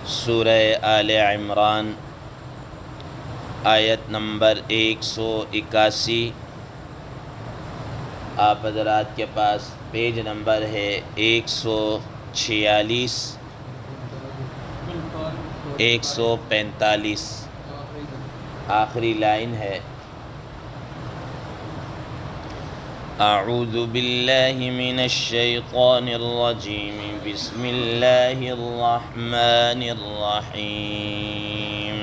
سورہ آل عمران آیت نمبر 181۔ آپ حضرات کے پاس پیج نمبر ہے 146 145، آخری لائن ہے۔ اعوذ باللہ من الشیطان الرجیم، بسم اللہ الرحمن الرحیم۔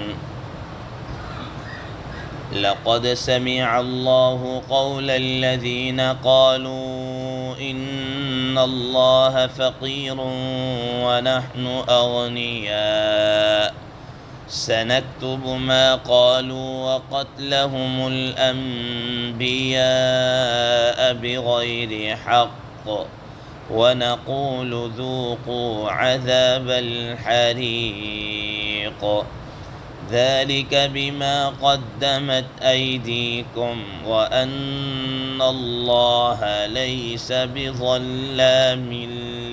لقد سمع اللہ قول الذین قالوا ان اللہ فقیر ونحن اغنیاء سنكتب ما قالوا وقتلهم الأنبياء بغير حق ونقول ذوقوا عذاب الحريق ذلك بما قدمت أيديكم وأن الله ليس بظلام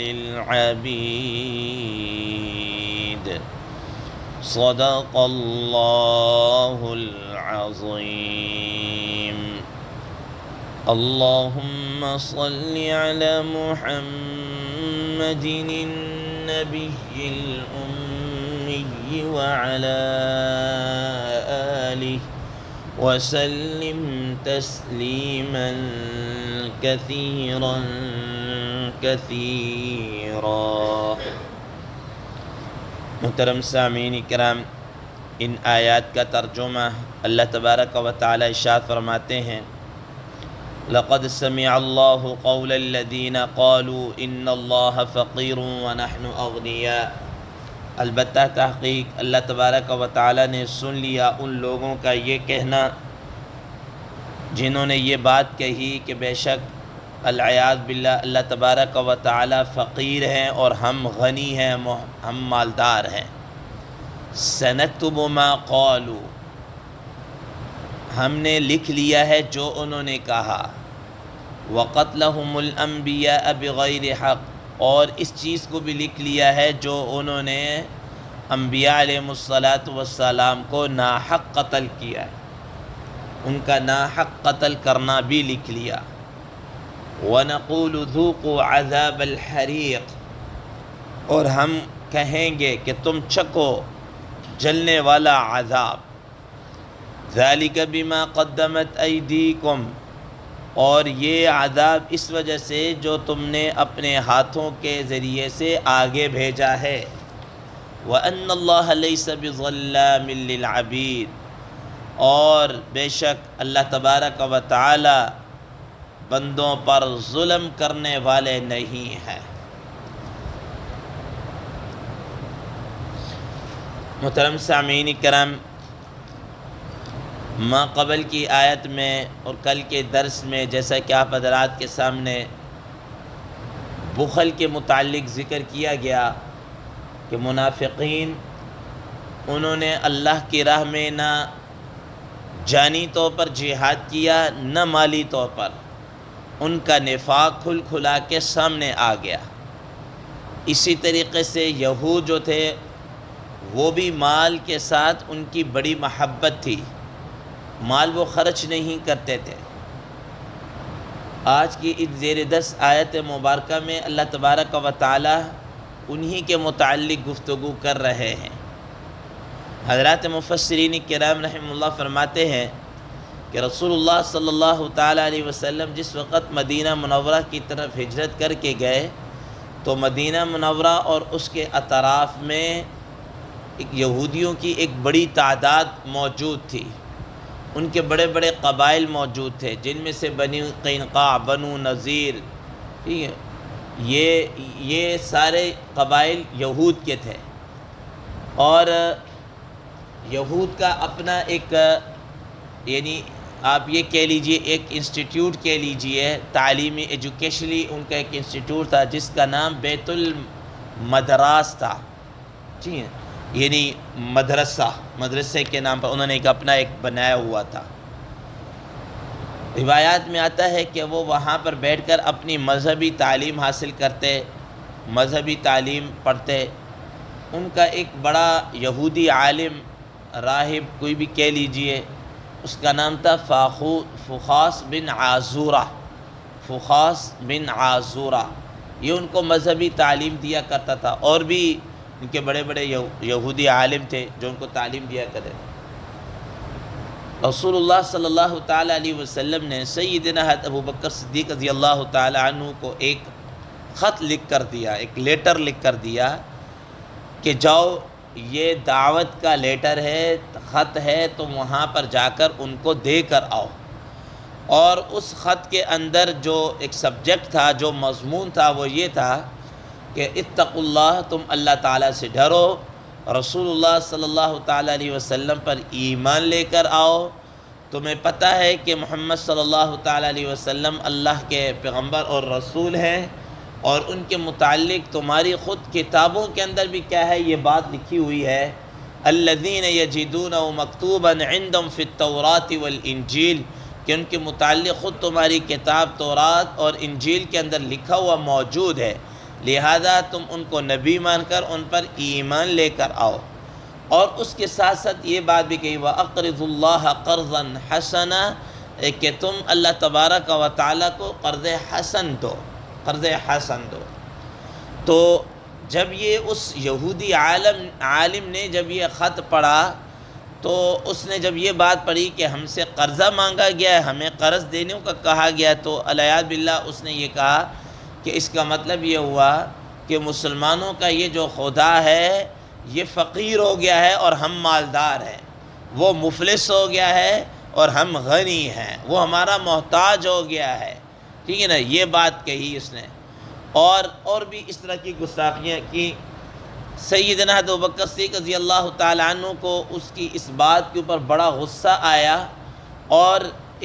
للعبيد صدق اللہ العظیم۔ اللہم صل علی محمد النبی الأمی وعلی آلہ وسلم تسلیما کثیرا کثیرا۔ محترم سامعین کرام، ان آیات کا ترجمہ اللہ تبارک و تعالی ارشاد فرماتے ہیں، لقد سمع اللہ قول الذین قالوا ان اللہ فقیر ونحن اغنیاء۔ البتہ تحقیق اللہ تبارک و تعالی نے سن لیا ان لوگوں کا یہ کہنا جنہوں نے یہ بات کہی کہ بے شک العیاذ باللہ اللہ تبارک و تعالی فقیر ہیں اور ہم غنی ہیں، ہم مالدار ہیں۔ سنکتب ما قالوا، ہم نے لکھ لیا ہے جو انہوں نے کہا، وقتلہم الانبیاء بغیر حق، اور اس چیز کو بھی لکھ لیا ہے جو انہوں نے انبیاء علیہ السلام کو ناحق قتل کیا ہے، ان کا ناحق قتل کرنا بھی لکھ لیا۔ وَنَقُولُ ذُوقُوا عَذَابَ الْحَرِيقِ، اور ہم کہیں گے کہ تم چکھو جلنے والا عذاب۔ ذَلِكَ بِمَا قَدَّمَتْ أَيْدِيكُمْ، اور یہ عذاب اس وجہ سے جو تم نے اپنے ہاتھوں کے ذریعے سے آگے بھیجا ہے۔ وَأَنَّ اللَّهَ لَيْسَ بِظَلَّامٍ لِّلْعَبِيدِ، اور بے شک اللہ تبارک و تعالی بندوں پر ظلم کرنے والے نہیں ہیں۔ محترم سامعین کرام، ما قبل کی آیت میں اور کل کے درس میں جیسا کہ آپ حضرات کے سامنے بخل کے متعلق ذکر کیا گیا کہ منافقین انہوں نے اللہ کی راہ میں نہ جانی طور پر جہاد کیا نہ مالی طور پر، ان کا نفاق کھل کھلا کے سامنے آ گیا۔ اسی طریقے سے یہود جو تھے وہ بھی مال کے ساتھ ان کی بڑی محبت تھی، مال وہ خرچ نہیں کرتے تھے۔ آج کی اس زیر دس آیت مبارکہ میں اللہ تبارک و تعالی انہی کے متعلق گفتگو کر رہے ہیں۔ حضرات مفسرین کرام رحمہ اللہ فرماتے ہیں کہ رسول اللہ صلی اللہ تعالیٰ علیہ وسلم جس وقت مدینہ منورہ کی طرف ہجرت کر کے گئے تو مدینہ منورہ اور اس کے اطراف میں یہودیوں کی ایک بڑی تعداد موجود تھی، ان کے بڑے بڑے قبائل موجود تھے، جن میں سے بنی قینقاع، بنو نذیر، ٹھیک ہے، یہ سارے قبائل یہود کے تھے۔ اور یہود کا اپنا ایک یعنی آپ یہ کہہ لیجئے ایک انسٹیٹیوٹ کہہ لیجئے، تعلیمی ایجوکیشنلی ان کا ایک انسٹیٹیوٹ تھا جس کا نام بیت المدراس تھا، ٹھیک ہے، یعنی مدرسے کے نام پر انہوں نے اپنا ایک بنایا ہوا تھا۔ روایات میں آتا ہے کہ وہ وہاں پر بیٹھ کر اپنی مذہبی تعلیم حاصل کرتے، مذہبی تعلیم پڑھتے، ان کا ایک بڑا یہودی عالم راہب کوئی بھی کہہ لیجئے، اس کا نام تھا فخاس بن عازورہ. فخاس بن عازورہ یہ ان کو مذہبی تعلیم دیا کرتا تھا، اور بھی ان کے بڑے بڑے یہودی عالم تھے جو ان کو تعلیم دیا کرتے تھے. رسول اللہ صلی اللہ تعالیٰ علیہ وسلم نے سیدنا حضرت ابوبکر صدیق رضی اللہ تعالیٰ عنہ کو ایک خط لکھ کر دیا، ایک لیٹر لکھ کر دیا کہ جاؤ، یہ دعوت کا لیٹر ہے، خط ہے، تو وہاں پر جا کر ان کو دے کر آؤ. اور اس خط کے اندر جو ایک سبجیکٹ تھا، جو مضمون تھا، وہ یہ تھا کہ اتقوا اللہ، تم اللہ تعالیٰ سے ڈرو، رسول اللہ صلی اللہ تعالیٰ علیہ وسلم پر ایمان لے کر آؤ. تمہیں پتہ ہے کہ محمد صلی اللہ تعالیٰ علیہ وسلم اللہ کے پیغمبر اور رسول ہیں، اور ان کے متعلق تمہاری خود کتابوں کے اندر بھی کیا ہے، یہ بات لکھی ہوئی ہے، الذین یجدونہ مکتوبا عندہم فی التوراۃ والانجیل، کہ ان کے متعلق خود تمہاری کتاب تورات اور انجیل کے اندر لکھا ہوا موجود ہے، لہذا تم ان کو نبی مان کر ان پر ایمان لے کر آؤ. اور اس کے ساتھ ساتھ یہ بات بھی کہی، وَأَقْرِضُوا اللَّهَ قَرْضًا حَسَنًا، کہ تم اللہ تبارک و تعالیٰ کو قرض حسن دو، قرض حسن دو. تو جب یہ اس یہودی عالم نے جب یہ خط پڑھا، تو اس نے جب یہ بات پڑھی کہ ہم سے قرضہ مانگا گیا ہے، ہمیں قرض دینے کا کہا گیا، تو علیہ باللہ اس نے یہ کہا کہ اس کا مطلب یہ ہوا کہ مسلمانوں کا یہ جو خدا ہے یہ فقیر ہو گیا ہے اور ہم مالدار ہیں، وہ مفلس ہو گیا ہے اور ہم غنی ہیں، وہ ہمارا محتاج ہو گیا ہے. ٹھیک ہے نا، یہ بات کہی اس نے. اور بھی اس طرح کی گستاخیاں کی. سیدنا حضرت ابوبکر صدیق رضی اللہ تعالیٰ عنہ کو اس کی اس بات کے اوپر بڑا غصہ آیا، اور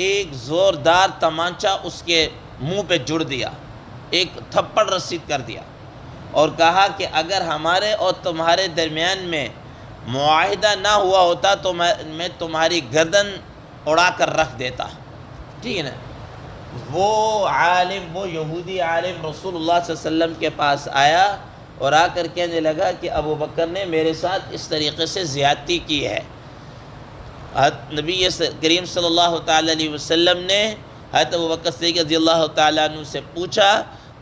ایک زوردار تمانچہ اس کے منہ پہ جڑ دیا، ایک تھپڑ رسید کر دیا، اور کہا کہ اگر ہمارے اور تمہارے درمیان میں معاہدہ نہ ہوا ہوتا تو میں تمہاری گردن اڑا کر رکھ دیتا. ٹھیک ہے نا. وہ عالم، وہ یہودی عالم رسول اللہ صلی اللہ علیہ وسلم کے پاس آیا اور آ کر کہنے لگا کہ ابوبکر نے میرے ساتھ اس طریقے سے زیادتی کی ہے. نبی کریم صلی اللہ تعالیٰ علیہ وسلم نے حضرت ابوبکر صدیق رضی اللہ تعالیٰ عنہ سے پوچھا،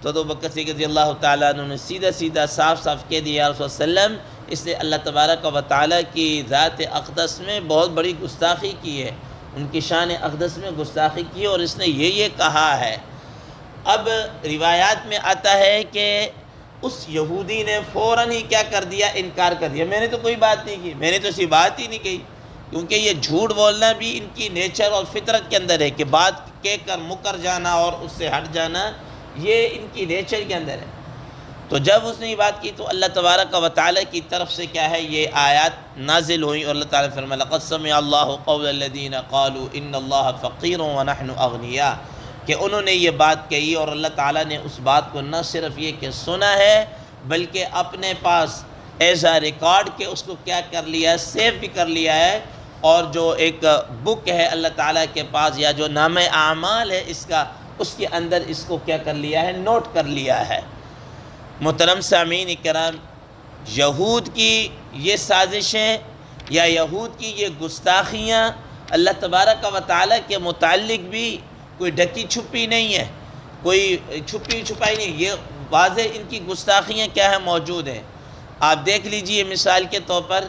تو ابوبکر صدیق رضی اللہ تعالیٰ عنہ نے سیدھا صاف کہہ دیا، یا رسول اللہ علیہ وسلم، اس نے اللہ تبارک و تعالیٰ کی ذات اقدس میں بہت بڑی گستاخی کی ہے، ان کی شان اقدس میں گستاخی کی، اور اس نے یہ کہا ہے. اب روایات میں آتا ہے کہ اس یہودی نے فوراً ہی کیا کر دیا، انکار کر دیا، میں نے تو کوئی بات نہیں کی، میں نے تو ایسی بات ہی نہیں کہی. کیونکہ یہ جھوٹ بولنا بھی ان کی نیچر اور فطرت کے اندر ہے، کہ بات کہہ کر مکر جانا اور اس سے ہٹ جانا، یہ ان کی نیچر کے اندر ہے. تو جب اس نے یہ بات کی تو اللہ تبارک و تعالیٰ کی طرف سے کیا ہے، یہ آیات نازل ہوئی، اور اللہ تعالیٰ نے فرمایا لقد سمع اللہ قول الذین قالوا ان اللہ فقیر ونحن اغنیاء، کہ انہوں نے یہ بات کہی، اور اللہ تعالیٰ نے اس بات کو نہ صرف یہ کہ سنا ہے، بلکہ اپنے پاس ایز اے ریکارڈ کے اس کو کیا کر لیا ہے، سیو بھی کر لیا ہے. اور جو ایک بک ہے اللہ تعالیٰ کے پاس، یا جو نام اعمال ہے اس کا، اس کے اندر اس کو کیا کر لیا ہے، نوٹ کر لیا ہے. محترم سامعین کرام، یہود کی یہ سازشیں یا یہود کی یہ گستاخیاں اللہ تبارک و تعالیٰ کے متعلق بھی کوئی ڈکی چھپی نہیں ہے، کوئی چھپی چھپائی نہیں، یہ واضح ان کی گستاخیاں کیا ہے، موجود ہیں. آپ دیکھ لیجئے، مثال کے طور پر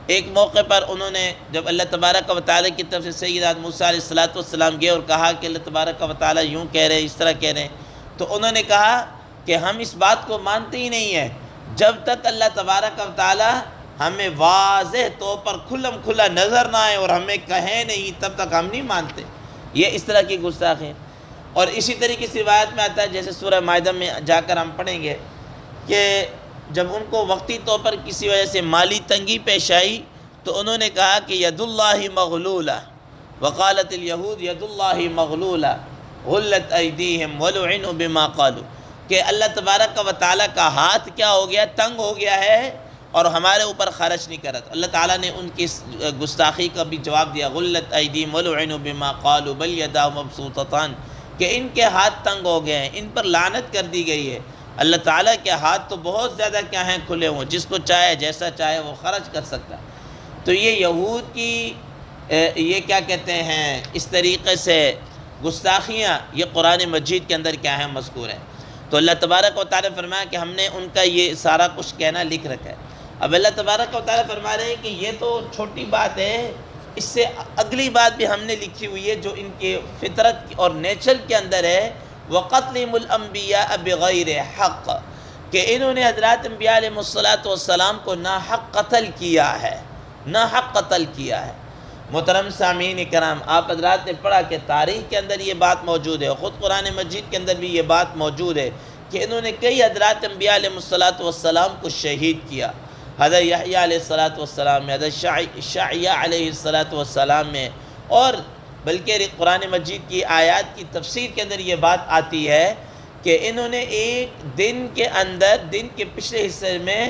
ایک موقع پر انہوں نے جب اللہ تبارک و تعالیٰ کی طرف سے سیدنا موسیٰ علیہ السلام گئے اور کہا کہ اللہ تبارک و تعالیٰ یوں کہہ رہے ہیں، اس طرح کہہ رہے ہیں، تو انہوں نے کہا کہ ہم اس بات کو مانتے ہی نہیں ہیں جب تک اللہ تبارک و تعالیٰ ہمیں واضح طور پر کھلم کھلا نظر نہ آئے اور ہمیں کہے نہیں، تب تک ہم نہیں مانتے. یہ اس طرح کی گستاخی. اور اسی طریقے سے روایت میں آتا ہے، جیسے سورہ مائدہ میں جا کر ہم پڑھیں گے، کہ جب ان کو وقتی طور پر کسی وجہ سے مالی تنگی پیش آئی تو انہوں نے کہا کہ ید اللہ مغلولہ، وقالت الیہود ید اللہ مغلولہ غلت ایدیہم ولعنوا بما قالوا، کہ اللہ تبارک و تعالیٰ کا ہاتھ کیا ہو گیا، تنگ ہو گیا ہے اور ہمارے اوپر خرچ نہیں کرت. اللہ تعالیٰ نے ان کی گستاخی کا بھی جواب دیا، غلت ایدیہم ولعنوا بما قالوا بل یداہ مبسوطتان، کہ ان کے ہاتھ تنگ ہو گئے ہیں، ان پر لعنت کر دی گئی ہے. اللہ تعالیٰ کے ہاتھ تو بہت زیادہ کیا ہیں کھلے ہوں، جس کو چاہے جیسا چاہے وہ خرچ کر سکتا ہے۔ تو یہ یہود کی یہ کیا کہتے ہیں اس طریقے سے گستاخیاں یہ قرآن مجید کے اندر کیا ہیں مذکور ہیں۔ تو اللہ تبارک و تعالیٰ فرمایا کہ ہم نے ان کا یہ سارا کچھ کہنا لکھ رکھا ہے۔ اب اللہ تبارک و تعالیٰ فرما رہے ہیں کہ یہ تو چھوٹی بات ہے، اس سے اگلی بات بھی ہم نے لکھی ہوئی ہے جو ان کے فطرت اور نیچر کے اندر ہے، وَقَتْلِهِمُ الْأَنْبِيَاءَ بِغَيْرِ حق، کہ انہوں نے حضرات انبیاء علیہ السلام کو ناحق قتل کیا ہے، ناحق قتل کیا ہے۔ محترم سامعین کرام، آپ حضرات نے پڑھا کہ تاریخ کے اندر یہ بات موجود ہے، خود قرآن مجید کے اندر بھی یہ بات موجود ہے کہ انہوں نے کئی حضرات انبیاء علیہ السلام کو شہید کیا۔ حضرت یحییٰ علیہ السلام میں، حضرت شعیہ علیہ السلام میں، اور بلکہ قرآن مجید کی آیات کی تفسیر کے اندر یہ بات آتی ہے کہ انہوں نے ایک دن کے اندر، دن کے پچھلے حصے میں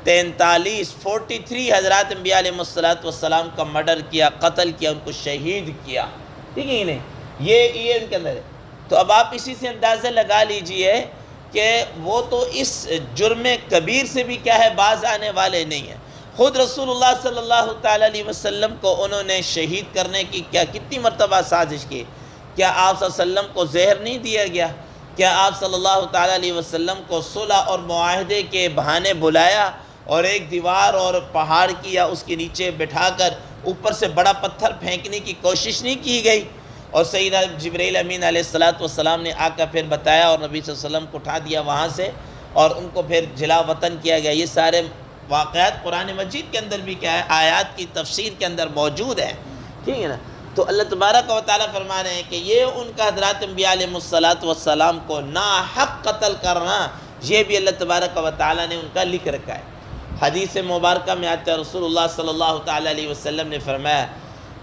43 حضرات انبیاء علیہ السلام کا مرڈر کیا، قتل کیا، ان کو شہید کیا، ٹھیک ہے نہیں؟ یہ ان کے اندر ہے۔ تو اب آپ اسی سے اندازہ لگا لیجئے کہ وہ تو اس جرم کبیر سے بھی کیا ہے باز آنے والے نہیں ہیں۔ خود رسول اللہ صلی اللہ تعالیٰ علیہ وسلم کو انہوں نے شہید کرنے کی کتنی مرتبہ سازش کی۔ کیا آپ صلی اللہ علیہ وسلم کو زہر نہیں دیا گیا؟ کیا آپ صلی اللہ تعالیٰ علیہ وسلم کو صلح اور معاہدے کے بہانے بلایا اور ایک دیوار اور پہاڑ کیا، اس کے نیچے بٹھا کر اوپر سے بڑا پتھر پھینکنے کی کوشش نہیں کی گئی؟ اور سیدنا جبرائیل امین علیہ السلام نے آ کر پھر بتایا اور نبی صلی اللہ علیہ وسلم کو اٹھا دیا وہاں سے اور ان کو پھر جلا وطن کیا گیا۔ یہ سارے واقعات قرآن مجید کے اندر بھی کیا ہے آیات کی تفسیر کے اندر موجود ہیں، ٹھیک ہے نا؟ تو اللہ تبارک و تعالیٰ فرما رہے ہیں کہ یہ ان کا حضرات انبیاء علیہ السلام کو ناحق قتل کرنا، یہ بھی اللہ تبارک و تعالیٰ نے ان کا لکھ رکھا ہے۔ حدیث مبارکہ میں آتا ہے رسول اللہ صلی اللہ تعالیٰ علیہ وسلم نے فرمایا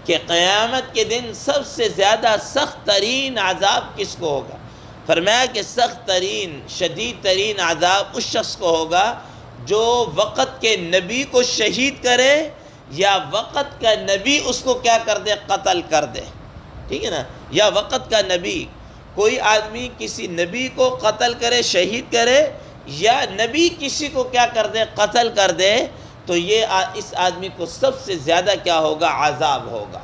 کہ قیامت کے دن سب سے زیادہ سخت ترین عذاب کس کو ہوگا؟ فرمایا کہ سخت ترین، شدید ترین عذاب اس شخص کو ہوگا جو وقت کے نبی کو شہید کرے یا وقت کا نبی اس کو کیا کر دے، قتل کر دے، ٹھیک ہے نا؟ یا وقت کا نبی، کوئی آدمی کسی نبی کو قتل کرے، شہید کرے، یا نبی کسی کو کیا کر دے، قتل کر دے، تو یہ اس آدمی کو سب سے زیادہ کیا ہوگا، عذاب ہوگا۔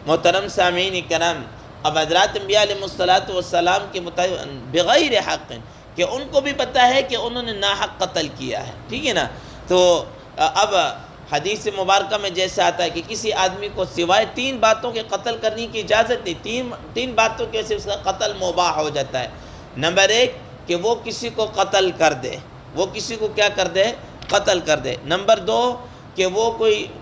محترم سامعین کرام، اب حضرات انبیاء علیہ السلام کے مطابق بغیر حق، کہ ان کو بھی پتہ ہے کہ انہوں نے ناحق قتل کیا ہے، ٹھیک ہے نا؟ تو اب حدیث مبارکہ میں جیسے آتا ہے کہ کسی آدمی کو سوائے 3 باتوں کے قتل کرنے کی اجازت نہیں، 3 باتوں کے سے اس کا قتل مباح ہو جاتا ہے۔ نمبر 1 کہ وہ کسی کو قتل کر دے، وہ کسی کو کیا کر دے، قتل کر دے۔ نمبر 2 کہ وہ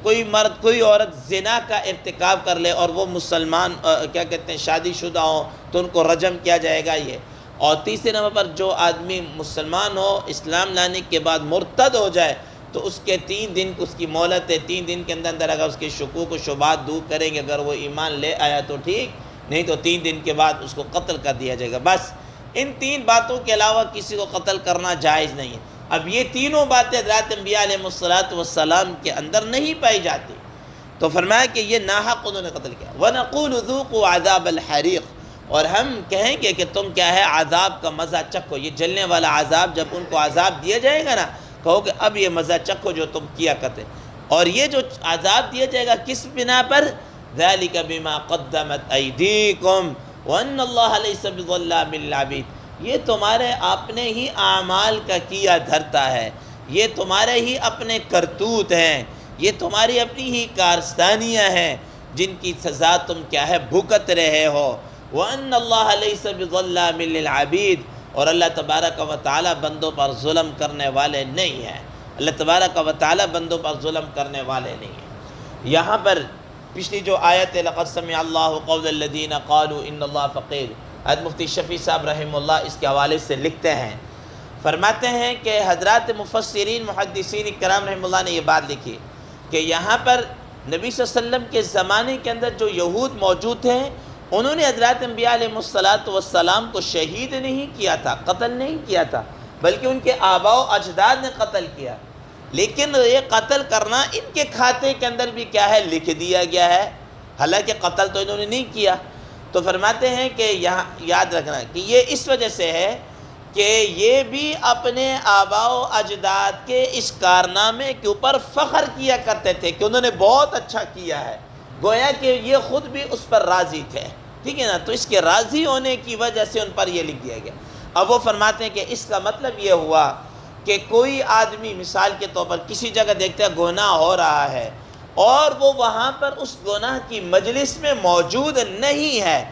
کوئی مرد، کوئی عورت زنا کا ارتکاب کر لے اور وہ مسلمان کیا کہتے ہیں شادی شدہ ہوں تو ان کو رجم کیا جائے گا یہ۔ اور تیسرے نمبر پر جو آدمی مسلمان ہو، اسلام لانے کے بعد مرتد ہو جائے تو اس کے 3 دن اس کی مہلت ہے، 3 دن کے اندر اگر اس کے شکوک و شبہات دور کریں گے، اگر وہ ایمان لے آیا تو ٹھیک، نہیں تو 3 دن کے بعد اس کو قتل کر دیا جائے گا۔ بس ان 3 باتوں کے علاوہ کسی کو قتل کرنا جائز نہیں ہے۔ اب یہ تینوں باتیں حضرات انبیاء علیہ السلام کے اندر نہیں پائی جاتی، تو فرمایا کہ یہ ناحق انہوں نے قتل کیا۔ وَنَقُولُ ذُوقُوا عَذَابَ الْحَرِيقِ، اور ہم کہیں گے کہ تم کیا ہے عذاب کا مزہ چکھو، یہ جلنے والا عذاب جب ان کو عذاب دیا جائے گا نا، کہو کہ اب یہ مزہ چکھو جو تم کیا کرتے۔ اور یہ جو عذاب دیا جائے گا کس بنا پر؟ ذَلِكَ بِمَا قَدَّمَتْ أَيْدِيكُمْ وَأَنَّ اللَّهَ لَيْسَ بِظَلَّامٍ لِّلْعَبِيدِ، یہ تمہارے اپنے ہی اعمال کا کیا دھرتا ہے، یہ تمہارے ہی اپنے کرتوت ہیں، یہ تمہاری اپنی ہی کارستانیاں ہیں جن کی سزا تم کیا ہے بھگت رہے ہو۔ وَأَنَّ اللَّهَ لَيْسَ بِظَلَّامٍ لِّلْعَبِيدِ، اور اللہ تبارک و تعالی بندوں پر ظلم کرنے والے نہیں ہیں، اللہ تبارک و تعالی بندوں پر ظلم کرنے والے نہیں ہیں۔ یہاں پر پچھلی جو آیت ہے لَقَدْ سَمِعَ اللَّهُ قَوْلَ الَّذِينَ قَالُوا إِنَّ اللَّهَ فَقِيرٌ، حضرت مفتی شفیع صاحب رحمہ اللہ اس کے حوالے سے لکھتے ہیں، فرماتے ہیں کہ حضرات مفسرین محدثین کرام رحمہ اللہ نے یہ بات لکھی کہ یہاں پر نبی صلی اللہ علیہ وسلم کے زمانے کے اندر جو یہود موجود تھے انہوں نے حضرات انبیاء علیہ السلام کو شہید نہیں کیا تھا، قتل نہیں کیا تھا، بلکہ ان کے آباء و اجداد نے قتل کیا، لیکن یہ قتل کرنا ان کے کھاتے کے اندر بھی کیا ہے لکھ دیا گیا ہے، حالانکہ قتل تو انہوں نے نہیں کیا۔ تو فرماتے ہیں کہ یہاں یاد رکھنا کہ یہ اس وجہ سے ہے کہ یہ بھی اپنے آباء و اجداد کے اس کارنامے کے اوپر فخر کیا کرتے تھے کہ انہوں نے بہت اچھا کیا ہے، گویا کہ یہ خود بھی اس پر راضی تھے، ٹھیک ہے نا؟ تو اس کے راضی ہونے کی وجہ سے ان پر یہ لکھ دیا گیا۔ اب وہ فرماتے ہیں کہ اس کا مطلب یہ ہوا کہ کوئی آدمی مثال کے طور پر کسی جگہ دیکھتا ہے گناہ ہو رہا ہے اور وہ وہاں پر اس گناہ کی مجلس میں موجود نہیں ہے،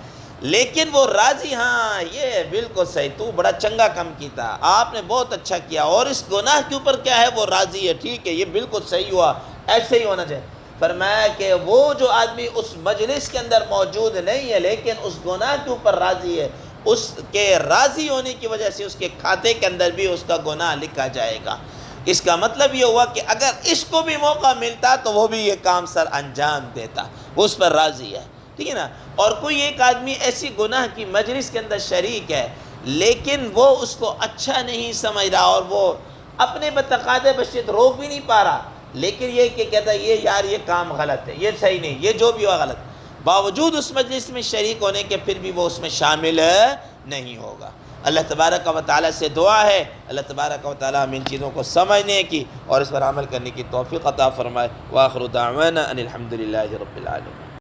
لیکن وہ راضی، ہاں یہ بالکل صحیح، تو بڑا چنگا کام کیتا، آپ نے بہت اچھا کیا، اور اس گناہ کے اوپر کیا ہے، وہ راضی ہے، ٹھیک ہے، یہ بالکل صحیح ہوا، ایسے ہی ہونا چاہیے۔ فرمایا کہ وہ جو آدمی اس مجلس کے اندر موجود نہیں ہے لیکن اس گناہ کے اوپر راضی ہے، اس کے راضی ہونے کی وجہ سے اس کے کھاتے کے اندر بھی اس کا گناہ لکھا جائے گا۔ اس کا مطلب یہ ہوا کہ اگر اس کو بھی موقع ملتا تو وہ بھی یہ کام سر انجام دیتا، وہ اس پر راضی ہے، ٹھیک ہے نا؟ اور کوئی ایک آدمی ایسی گناہ کی مجلس کے اندر شریک ہے لیکن وہ اس کو اچھا نہیں سمجھ رہا اور وہ اپنے بتقاضے بشیت روک بھی نہیں پا رہا، لیکن یہ کہ کہتا ہے یہ یار یہ کام غلط ہے، یہ صحیح نہیں، یہ جو بھی ہوا غلط، باوجود اس مجلس میں شریک ہونے کے پھر بھی وہ اس میں شامل نہیں ہوگا۔ اللہ تبارک و تعالیٰ سے دعا ہے اللہ تبارک و تعالیٰ ہم ان چیزوں کو سمجھنے کی اور اس پر عمل کرنے کی توفیق عطا فرمائے۔ وآخر دعوانا ان الحمدللہ رب العالمین۔